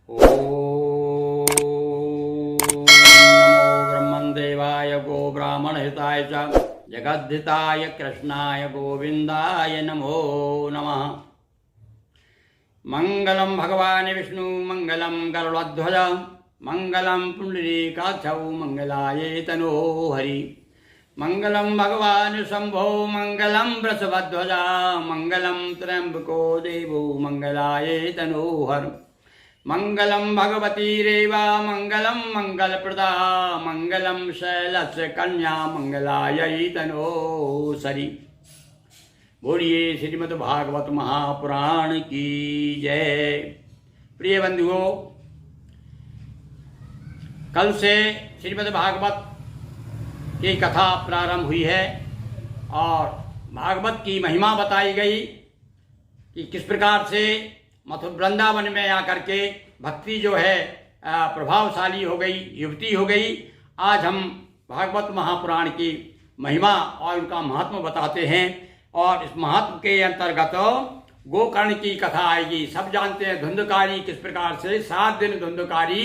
ओम नमो ब्रह्मदेवाय गो ब्राह्मण हिताय च जगद्धिताय कृष्णाय गोविंदाय नमो नमः। मंगलम भगवान विष्णु मंगलम गरुड़ध्वज मंगलम पुंडरीकाक्षौ मंगलाय तनो हरि। मंगलम भगवान शंभो मंगलम वृषभध्वजा मंगलम त्र्यंबको देवो मंगलाय तनो हर। मंगलम भगवती रेवा मंगलम मंगलप्रदा मंगलम शैलस्य कन्या मंगलाय तनो सरी। बोलिए श्रीमद् भागवत महापुराण की जय। प्रिय बंधुओं, कल से श्रीमद् भागवत की कथा प्रारंभ हुई है और भागवत की महिमा बताई गई कि किस प्रकार से मथुरा वृंदावन में आकर के भक्ति जो है प्रभावशाली हो गई, युवती हो गई। आज हम भागवत महापुराण की महिमा और उनका महत्व बताते हैं और इस महत्व के अंतर्गत गोकर्ण की कथा आएगी। सब जानते हैं धुंधकारी किस प्रकार से 7 दिन धुंधकारी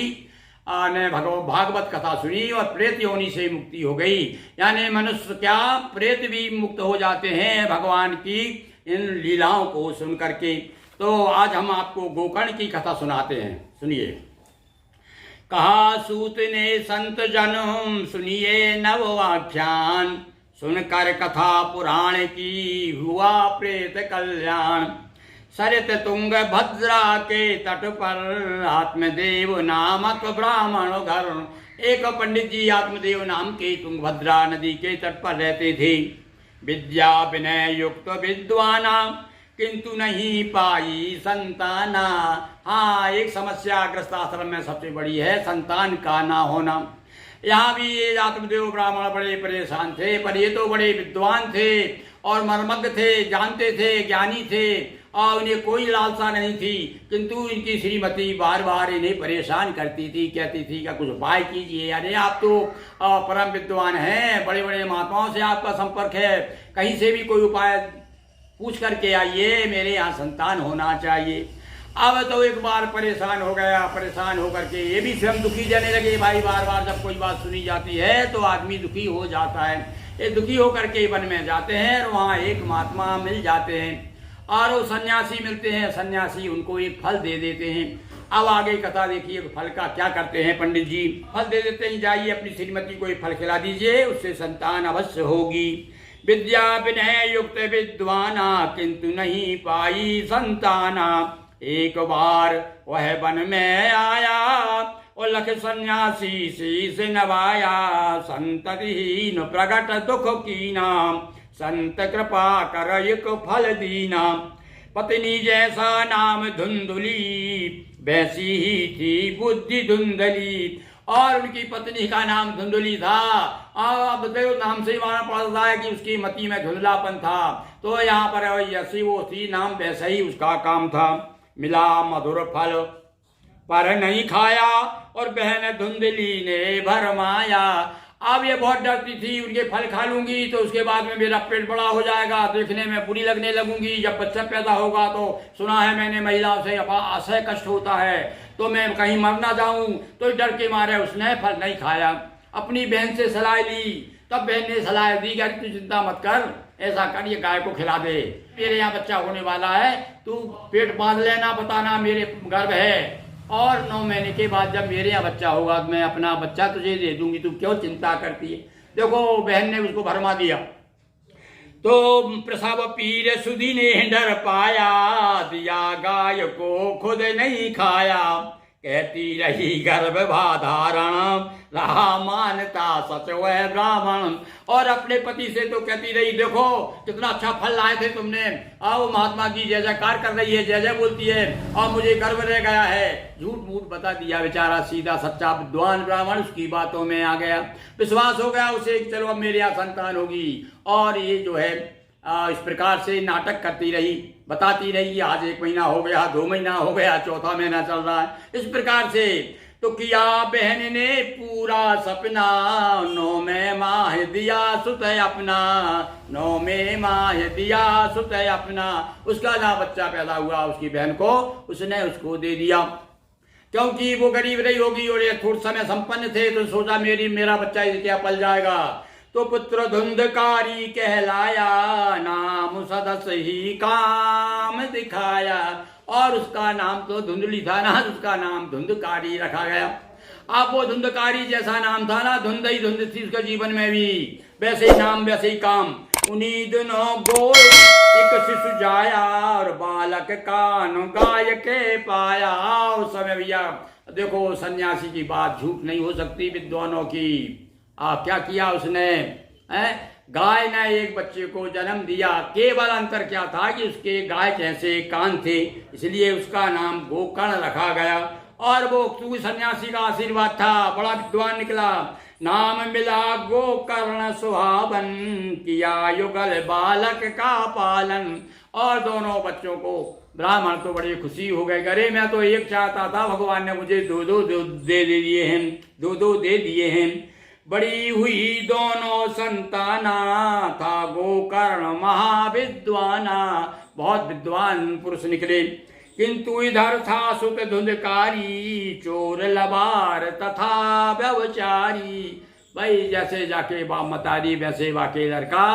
ने भागवत कथा सुनी और प्रेत योनि से मुक्ति हो गई। यानी मनुष्य क्या प्रेत भी मुक्त हो जाते हैं भगवान की इन लीलाओं को सुन करके। तो आज हम आपको गोकर्ण की कथा सुनाते हैं, सुनिए। कहा सूत ने संत जन सुनिए नव आख्यान, सुनकर कथा पुराण की हुआ प्रेत कल्याण। सरित तुंग भद्रा के तट पर आत्मदेव नामक ब्राह्मण घर। एक पंडित जी आत्मदेव नाम के तुंगभद्रा नदी के तट पर रहते थे। विद्या विनय युक्त विद्वाना किंतु नहीं पाई संताना। हाँ, एक समस्या ग्रस्त आश्रम में सबसे बड़ी है संतान का ना होना। यहाँ भी ये आत्मदेव ब्राह्मण बड़े परेशान थे, पर ये तो बड़े विद्वान थे और मर्मज्ञ थे, जानते थे, ज्ञानी थे और उन्हें कोई लालसा नहीं थी। किंतु इनकी श्रीमती बार बार इन्हें परेशान करती थी, कहती थी क्या कुछ उपाय कीजिए। अरे आप तो परम विद्वान हैं, बड़े बड़े महात्माओं से आपका संपर्क है, कहीं से भी कोई उपाय पूछ करके आइए, मेरे यहाँ संतान होना चाहिए। अब तो एक बार परेशान हो गया, परेशान होकर के ये भी स्वयं दुखी जाने लगे। भाई बार बार जब कोई बात सुनी जाती है तो आदमी दुखी हो जाता है। ये दुखी होकर के वन में जाते हैं और वहाँ एक महात्मा मिल जाते हैं और वो सन्यासी मिलते हैं। सन्यासी उनको एक फल दे देते हैं। अब आगे कथा देखिए, फल का क्या करते हैं पंडित जी। फल दे देते हैं, जाइए अपनी श्रीमती को एक फल खिला दीजिए, उससे संतान अवश्य होगी। विद्या विनय युक्त विद्वाना किंतु नहीं पाई संताना। एक बार वह वन में आया और लख सन्यासी शीश नवाया। संततिहीन प्रगट दुख कीना, संत कृपा कर एक फल दीना। पत्नी जैसा नाम धुंधुली, वैसी ही थी बुद्धि धुंधली। और उनकी पत्नी का नाम धुंधुली था। अब देखो नाम से ही माना पड़ता है कि उसकी मति में धुंधलापन था। तो यहाँ पर जैसी वो थी नाम वैसा ही उसका काम था। मिला मधुर फल पर नहीं खाया और बहन धुंधली ने भरमाया। अब ये बहुत डरती थी उनके फल खा लूंगी तो उसके बाद में मेरा पेट बड़ा हो जाएगा, देखने में बुरी लगने लगूंगी। जब बच्चा पैदा होगा तो सुना है मैंने महिलाओं से असह्य कष्ट होता है, तो मैं कहीं मर ना जाऊं। तो डर के मारे उसने फल नहीं खाया। अपनी बहन से सलाह ली, तब बहन ने सलाह दी कि तू चिंता मत कर, ऐसा कर ये गाय को खिला दे, मेरे यहाँ बच्चा होने वाला है, तू पेट बांध लेना, बताना मेरे गर्भ है और 9 महीने के बाद जब मेरे यहाँ बच्चा होगा मैं अपना बच्चा तुझे दे दूंगी, तू क्यों चिंता करती है। देखो बहन ने उसको भरमा दिया। तो प्रसव पीर सुधी ने डर पाया, दिया गाय को खुद नहीं खाया। कहती रही गर्भ धारण, रहा मानता सच वह ब्राह्मण। और अपने पति से तो कहती रही देखो कितना अच्छा फल लाए थे तुमने, आओ महात्मा की जय जयकार कर रही है, जय जय बोलती है और मुझे गर्व रह गया है। झूठ मूठ बता दिया बेचारा, सीधा सच्चा विद्वान ब्राह्मण उसकी बातों में आ गया। विश्वास हो गया उसे चलो अब मेरे यहाँ संतान होगी। और ये जो है इस प्रकार से नाटक करती रही, बताती रही। आज 1 महीना हो गया, 2 महीना हो गया, 4था महीना चल रहा है। इस प्रकार से तो किया बहन ने पूरा सपना, 9वें माह दिया सुत अपना, 9वें माह दिया सुत अपना। उसका ना बच्चा पैदा हुआ, उसकी बहन को उसने उसको दे दिया। क्योंकि वो गरीब रही होगी और ये थोड़ा समय संपन्न थे, तो सोचा मेरा बच्चा इसे क्या पल जाएगा। तो पुत्र धुंधकारी कहलाया, नाम सदस ही काम दिखाया। और उसका नाम तो धुंधली था ना, उसका नाम धुंधकारी रखा गया। अब वो धुंधकारी जैसा नाम था ना, धुंध ही धुंध थी उसके जीवन में भी, वैसे ही नाम वैसे ही काम। उन्हीं दिनों गोर एक शिशु जाया, और बालक कान गाय के पाया। उस समय भैया देखो, सन्यासी की बात झूठ नहीं हो सकती विद्वानों की। क्या किया उसने, गाय ने एक बच्चे को जन्म दिया। केवल अंतर क्या था कि उसके गाय जैसे कान थे, इसलिए उसका नाम गोकर्ण रखा गया। और वो सन्यासी का आशीर्वाद था, बड़ा विद्वान निकला। नाम मिला गोकर्ण सुहावन, किया युगल बालक का पालन। और दोनों बच्चों को ब्राह्मण तो बड़ी खुशी हो गए। अरे मैं तो एक चाहता था, भगवान ने मुझे दो दे दिए हैं, दो दे दिए हैं। बड़ी हुई दोनों संताना, था गोकर्ण महाविद्वाना। बहुत विद्वान पुरुष निकले। किंतु इधर था सुत धुंधकारी, चोर लबार तथा व्यवचारी। भाई जैसे जाके बाप मतारी वैसे वाके लड़का।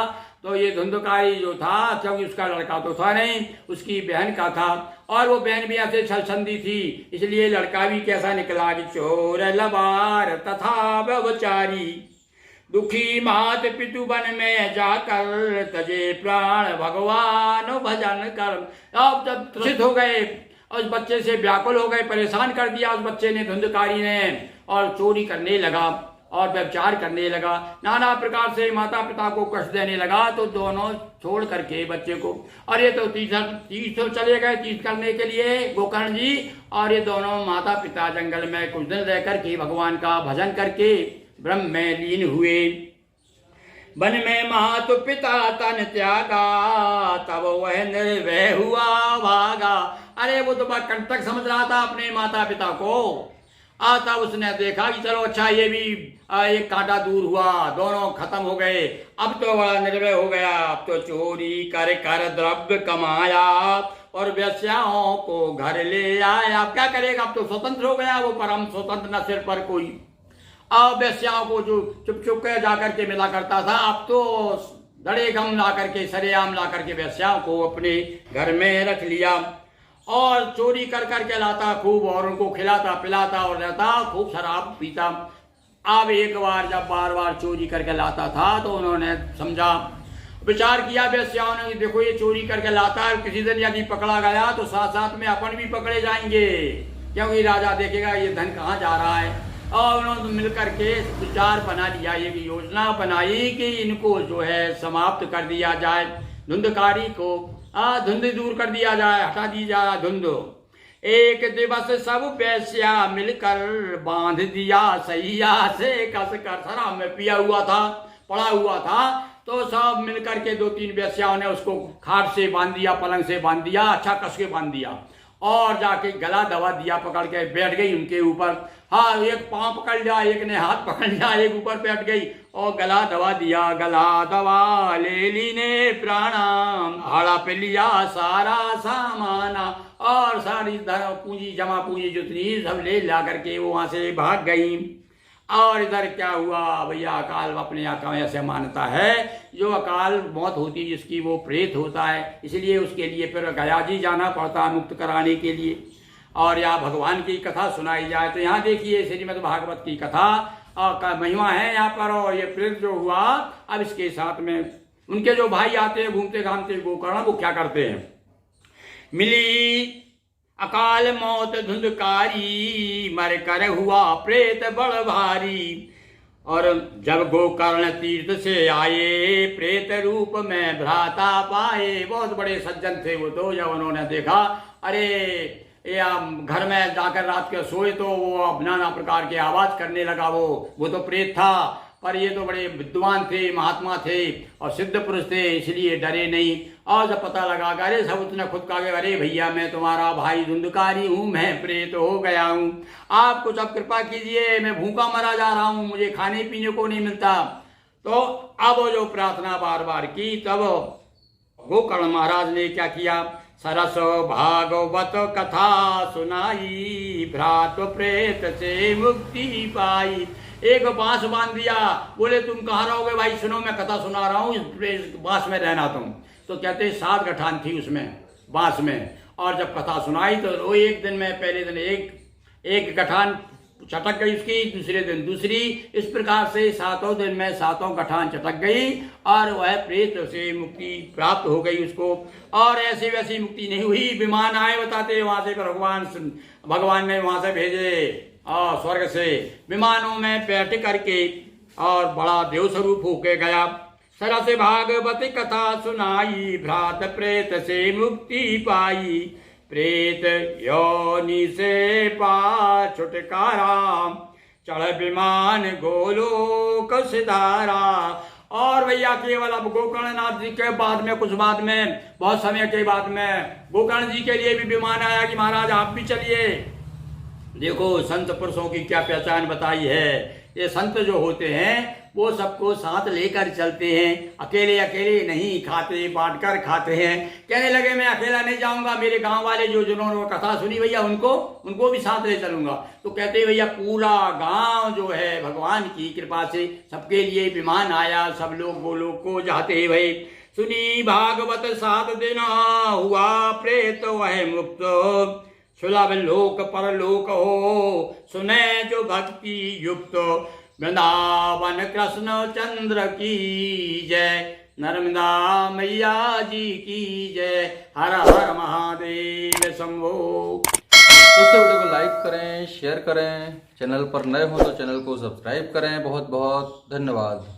तो ये धुंधकारी जो था, क्योंकि उसका लड़का तो था नहीं, उसकी बहन का था। और वो बहन भी ऐसे छलछंदी थी, इसलिए लड़का भी कैसा निकला कि चोर लबार तथा व्यवचारी। दुखी मात पितु वन में जाकर, तजे प्राण भगवान भजन कर। अब जब त्रसित हो गए, उस बच्चे से व्याकुल हो गए, परेशान कर दिया उस बच्चे ने, धुंधकारी ने, और चोरी करने लगा और व्यभिचार करने लगा, नाना प्रकार से माता पिता को कष्ट देने लगा। तो दोनों छोड़ करके बच्चे को, और ये तो तीर्थ तो चले गए तीर्थ करने के लिए गोकर्ण जी। और ये दोनों माता पिता जंगल में कुछ दिन रह करके भगवान का भजन करके ब्रह्म में लीन हुए। वन में मातु पिता तन त्यागा, तब वह निर्भय हुआ भागा। अरे वो तो बात कंटक समझ रहा था अपने माता पिता को। आता उसने देखा कि चलो अच्छा ये भी एक कांटा दूर हुआ, दोनों खत्म हो गए। अब तो बड़ा निर्भय हो गया। अब तो चोरी कर कर द्रव्य कमाया, और वेश्याओं को घर ले आया। अब क्या करेगा, अब तो स्वतंत्र हो गया वो, परम स्वतंत्र, न सिर पर कोई। अब वेश्याओं को जो चुप चुप के जाकर के मिला करता था, अब तो धड़े गम ला करके, सरेआम ला करके वेश्याओं को अपने घर में रख लिया। और चोरी कर करके लाता खूब, और उनको खिलाता पिलाता और रहता, खूब शराब पीता। अब एक बार जब बार बार चोरी करके लाता था, तो उन्होंने समझा, विचार किया वेश्याओं ने, देखो ये चोरी करके लाता है, किसी दिन यदि पकड़ा गया तो साथ साथ में अपन भी पकड़े जाएंगे, क्योंकि राजा देखेगा ये धन कहाँ जा रहा है। और उन्होंने मिलकर के विचार बना लिया, एक योजना बनाई कि इनको जो है समाप्त कर दिया जाए, धुंधकारी को धुंध दूर कर दिया जाए, हटा दी जाए धुंध। एक दिवस सब वेश्या मिलकर, बांध दिया सैया से कस कर। शराब में पिया हुआ था, पड़ा हुआ था, तो सब मिलकर के 2-3 वेश्याओं ने उसको खाट से बांध दिया, पलंग से बांध दिया, अच्छा कस के बांध दिया। और जाके गला दबा दिया, पकड़ के बैठ गई उनके ऊपर। हाँ, एक पांव पकड़ लिया, एक ने हाथ पकड़ लिया, एक ऊपर बैठ गई और गला दबा दिया। गला दबा ले ली ने प्राणाम, भाड़ा पे लिया सारा सामाना। और सारी पूंजी, जमा पूंजी जितनी सब ले ला करके वो वहां से भाग गई। और इधर क्या हुआ भैया, अकाल अपने यहाँ का ऐसे मानता है, जो अकाल मौत होती है जिसकी, वो प्रेत होता है, इसलिए उसके लिए फिर गया जी जाना पड़ता है मुक्त कराने के लिए। और यहाँ भगवान की कथा सुनाई जाए तो यहाँ देखिए श्रीमद् भागवत की कथा का महिमा है यहाँ पर। और ये प्रेत जो हुआ, अब इसके साथ में उनके जो भाई आते हैं घूमते घामते गोकर्ण, वो क्या करते हैं, मिली अकाल मौत धुंधकारी, मर कर हुआ प्रेत बड़ भारी। और जब गोकर्ण तीर्थ से आए, प्रेत रूप में भ्राता पाए। बहुत बड़े सज्जन थे वो तो, जब उन्होंने देखा, अरे ये घर में जाकर रात के सोए तो वो नाना प्रकार के आवाज करने लगा। वो तो प्रेत था, पर ये तो बड़े विद्वान थे, महात्मा थे और सिद्ध पुरुष थे, इसलिए डरे नहीं। और जब पता लगा, अरे सब उसने खुद कहा, अरे भैया मैं तुम्हारा भाई धुंधकारी हूँ, मैं प्रेत हो गया हूँ, आप कुछ अब कृपा कीजिए, मैं भूखा मरा जा रहा हूँ, मुझे खाने पीने को नहीं मिलता। तो अब जो प्रार्थना बार बार की, तब गोकर्ण महाराज ने क्या किया, सरस भागवत कथा सुनाई, भ्रात प्रेत से मुक्ति पाई। एक बांस बांध दिया, बोले तुम कहाँ रहोगे भाई, सुनो मैं कथा सुना रहा हूँ, इस बांस में रहना तुम। तो कहते 7 गठान थी उसमें बांस में, और जब कथा सुनाई तो वो एक दिन में, पहले दिन एक गठान चटक गई उसकी, दूसरे दिन दूसरी, इस प्रकार से 7 दिन में 7 गठान चटक गई और वह प्रेत से मुक्ति प्राप्त हो गई उसको। और ऐसी वैसी मुक्ति नहीं हुई, विमान आए बताते वहां से, भगवान ने वहां से भेजे और स्वर्ग से विमानों में बैठ करके, और बड़ा देव स्वरूप होके गया। सरस भागवत कथा सुनाई, भ्रात प्रेत से मुक्ति पाई, प्रेत योनि से पा छुटकारा, चढ़ विमान गोलोक सिधारा। और भैया केवल अब गोकर्णनाथ जी के बाद में, कुछ बाद में, बहुत समय के बाद में गोकर्ण जी के लिए भी विमान आया कि महाराज आप भी चलिए। देखो संत पुरुषों की क्या पहचान बताई है। ये संत जो होते हैं वो सबको साथ लेकर चलते हैं, अकेले अकेले नहीं खाते, बांट कर खाते हैं। कहने लगे मैं अकेला नहीं जाऊंगा, मेरे गांव वाले जो जिन्होंने कथा सुनी भैया उनको भी साथ ले चलूंगा। तो कहते भैया पूरा गांव जो है भगवान की कृपा से सबके लिए विमान आया, सब लोग गोलोक को जाते भाई। सुनी भागवत 7 दिन हुआ प्रेत वह मुक्त, सुलभ लोक परलोक हो सुने जो भक्ति युक्त। वृंदावन कृष्ण चंद्र की जय, नर्मदा मैया जी की जय, हर हर महादेव शंभो। दोस्तों वीडियो को लाइक करें, शेयर करें, चैनल पर नए हो तो चैनल को सब्सक्राइब करें। बहुत बहुत धन्यवाद।